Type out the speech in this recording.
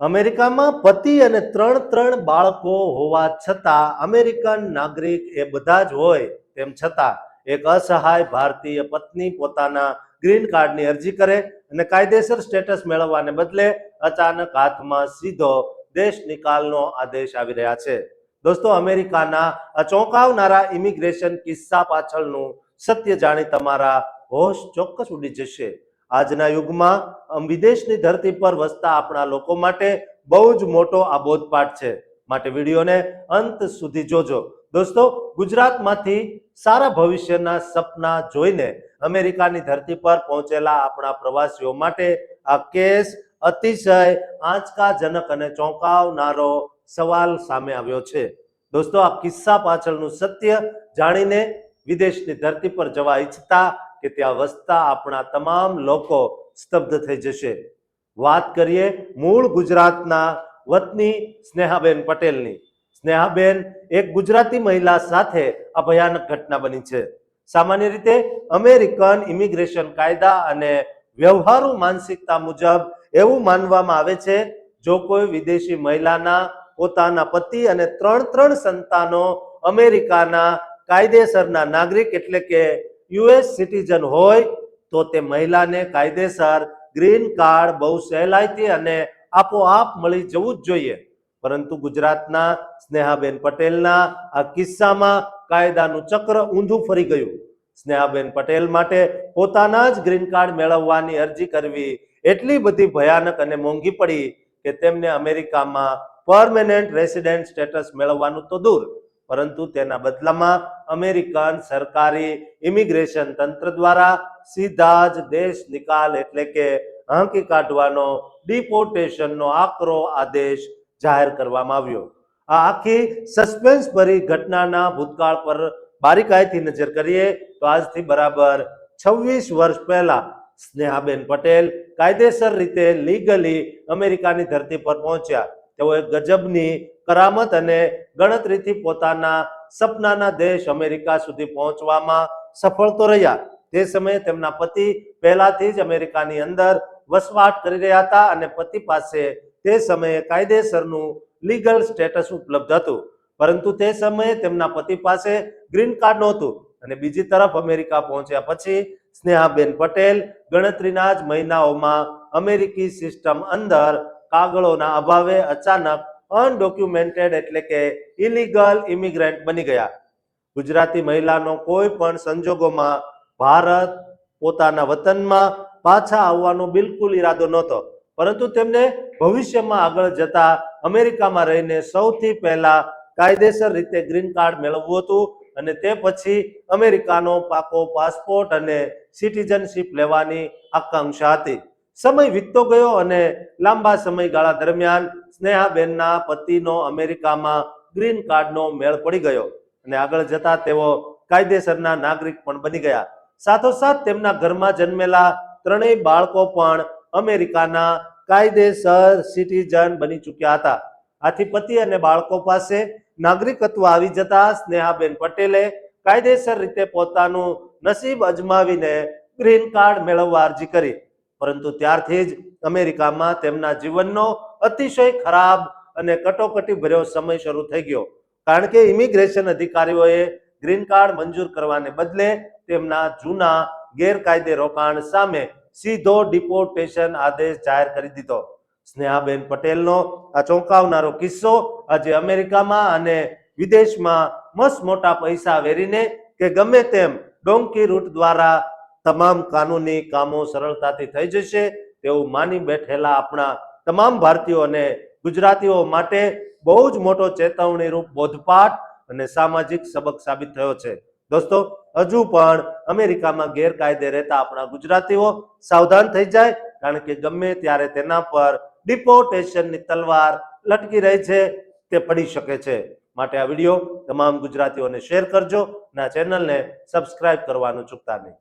અમેરિકામાં પતિ અને ત્રણ બાળકો હોવા છતાં અમેરિકન નાગરિક એ બધા જ હોય તેમ છતાં એક અસહાય ભારતીય પત્ની પોતાના ગ્રીન કાર્ડની અરજી કરે અને કાયદેસર સ્ટેટસ મેળવવાને બદલે અચાનક હાથમાં સીધો દેશ નિકાલનો આદેશ આવી રહ્યા છે। દોસ્તો, અમેરિકાના આ ચોંકાવનારા ઇમિગ્રેશન કિસ્સા પાછળનું સત્ય જાણી તમારા હોશ ચોક્કસ ઉડી જશે। આજના યુગમાં વિદેશની ધરતી પર વસતા આપણા લોકો માટે બહુ જ મોટો આ બોધપાઠ છે, માટે વિડીયોને અંત સુધી જોજો। દોસ્તો, ગુજરાતમાંથી સારા ભવિષ્યના સપના જોઈને અમેરિકાની ધરતી પર પહોંચેલા આપણા પ્રવાસીઓ માટે આ કેસ અતિશય આંચકાજનક અને ચોંકાવનારો સવાલ સામે આવ્યો છે। દોસ્તો, આ કિસ્સા પાછળનું સત્ય જાણીને વિદેશની ધરતી પર જવા ઈચ્છતા કે ત્યાં વસતા આપણા તમામ લોકો સ્તબ્ધ થઈ જશે। વાત કરીએ મૂળ ગુજરાતના વતની સ્નેહાબેન પટેલની। સ્નેહાબેન એક ગુજરાતી મહિલા સાથે આ ભયાનક ઘટના બની છે। સામાન્ય રીતે અમેરિકન ઇમિગ્રેશન કાયદા અને વ્યવહારુ માનસિકતા મુજબ એવું માનવામાં આવે છે, જો કોઈ વિદેશી મહિલાના પોતાના પતિ અને ત્રણ સંતાનો અમેરિકાના કાયદેસરના નાગરિક એટલે કે યુએસ સિટીઝન હોય તો તે મહિલાને કાયદેસર ગ્રીન કાર્ડ બહુ સહેલાઈથી અને આપોઆપ મળી જવું જ જોઈએ। પરંતુ ગુજરાતના સ્નેહાબેન પટેલના આ કિસ્સામાં કાયદાનું ચક્ર ઊંધું ફરી ગયું। સ્નેહાબેન પટેલ માટે પોતાના જ ગ્રીન કાર્ડ મેળવવાની અરજી કરવી એટલી બધી ભયાનક અને મોંઘી પડી કે તેમને અમેરિકામાં પરમેનન્ટ રેસિડેન્ટ સ્ટેટસ મેળવવાનું તો દૂર, પરંતુ તેના બદલામાં અમેરિકન સરકારી ઇમિગ્રેશન તંત્ર દ્વારા સીધા જ દેશ નિકાલ એટલે કે હાંકી કાઢવાનો ડિપોર્ટેશનનો આકરો આદેશ જાહેર કરવામાં આવ્યો। આ આખી સસ્પેન્સ ભરી ઘટનાના ભૂતકાળ પર બારીકાઈથી નજર કરીએ તો આજથી બરાબર 26 વર્ષ પહેલા સ્નેહાબેન પટેલ કાયદેસર રીતે લીગલી અમેરિકાની ધરતી પર પહોંચ્યા। તેઓ એક ગજબની કરામત અને ગણતરીથી પોતાના સપનાના દેશ અમેરિકા સુધી પહોંચવામાં સફળ તો રહ્યા। તે સમયે તેમના પતિ પહેલાથી જ અમેરિકાની અંદર વસવાટ કરી રહ્યા હતા અને પતિ પાસે તે સમયે કાયદેસરનું લીગલ સ્ટેટસ ઉપલબ્ધ હતું, પરંતુ તે સમયે તેમના પતિ પાસે ગ્રીન કાર્ડ નહોતું। અને બીજી તરફ અમેરિકા પહોંચ્યા પછી સ્નેહાબેન પટેલ ગણતરીના જ મહિનાઓમાં અમેરિકી સિસ્ટમ અંદર કાગળોના અભાવે અચાનક અનડોક્યુમેન્ટેડ એટલે કે ઇલીગલ ઇમિગ્રન્ટ બની ગયા। ગુજરાતી મહિલાનો કોઈ પણ સંજોગોમાં ભારત પોતાના વતનમાં પાછા આવવાનો બિલકુલ ઈરાદો નહોતો, પરંતુ તેમને ભવિષ્યમાં આગળ જતા અમેરિકામાં રહીને સૌથી પહેલા કાયદેસર રીતે ગ્રીન કાર્ડ મેળવવું હતું અને તે પછી અમેરિકાનો પાકો પાસપોર્ટ અને સિટીઝનશીપ લેવાની આકાંક્ષા હતી। સમય વીતતો ગયો અને લાંબા સમયગાળા દરમિયાન સ્નેહાબેનના પતિનો અમેરિકામાં ગ્રીન કાર્ડનો મેળ પડી ગયો અને આગળ જતા તેઓ કાયદેસરના નાગરિક પણ બની ગયા। સાથોસાથ તેમના ઘરમાં જન્મેલા ત્રણેય બાળકો પણ અમેરિકાના કાયદેસર સિટીઝન બની ચૂક્યા હતા। આથી પતિ અને બાળકો પાસે નાગરિકત્વ આવી જતા સ્નેહાબેન પટેલે કાયદેસર રીતે પોતાનું નસીબ અજમાવીને ગ્રીન કાર્ડ મેળવવા અરજી કરી, પરંતુ ત્યારથી જ અમેરિકામાં તેમના જીવનનો અતિશય ખરાબ અને કટોકટી ભર્યો સમય શરૂ થઈ ગયો, કારણ કે ઇમિગ્રેશન અધિકારીઓએ ગ્રીન કાર્ડ મંજૂર કરવાને બદલે તેમના જૂના ગેરકાયદે રોકાણ સામે સીધો ડિપોર્ટેશન આદેશ જાહેર કરી દીધો। સ્નેહાબેન પટેલનો આ ચોંકાવનારો કિસ્સો આજે અમેરિકામાં અને વિદેશમાં મસ્ત મોટા પૈસા વેરીને કે ગમે તેમ ડોંકી રૂટ દ્વારા તમામ કાનૂની કામો સરળતાથી થઈ જશે તેવું માની બેઠેલા આપણા તમામ ભારતીયો અને ગુજરાતીઓ માટે બહુ જ મોટો ચેતવણી રૂપ બોધપાઠ અને સામાજિક સબક સાબિત થયો છે। દોસ્તો, હજુ પણ અમેરિકામાં ગેરકાયદે રહેતા આપણા ગુજરાતીઓ સાવધાન થઈ જાય, કારણ કે ગમે ત્યારે તેના પર ડિપોર્ટેશનની તલવાર લટકી રહી છે, તે પડી શકે છે। માટે આ વિડીયો તમામ ગુજરાતીઓને શેર કરજો અને આ ચેનલને સબસ્ક્રાઇબ કરવાનું ચૂકતા નહીં।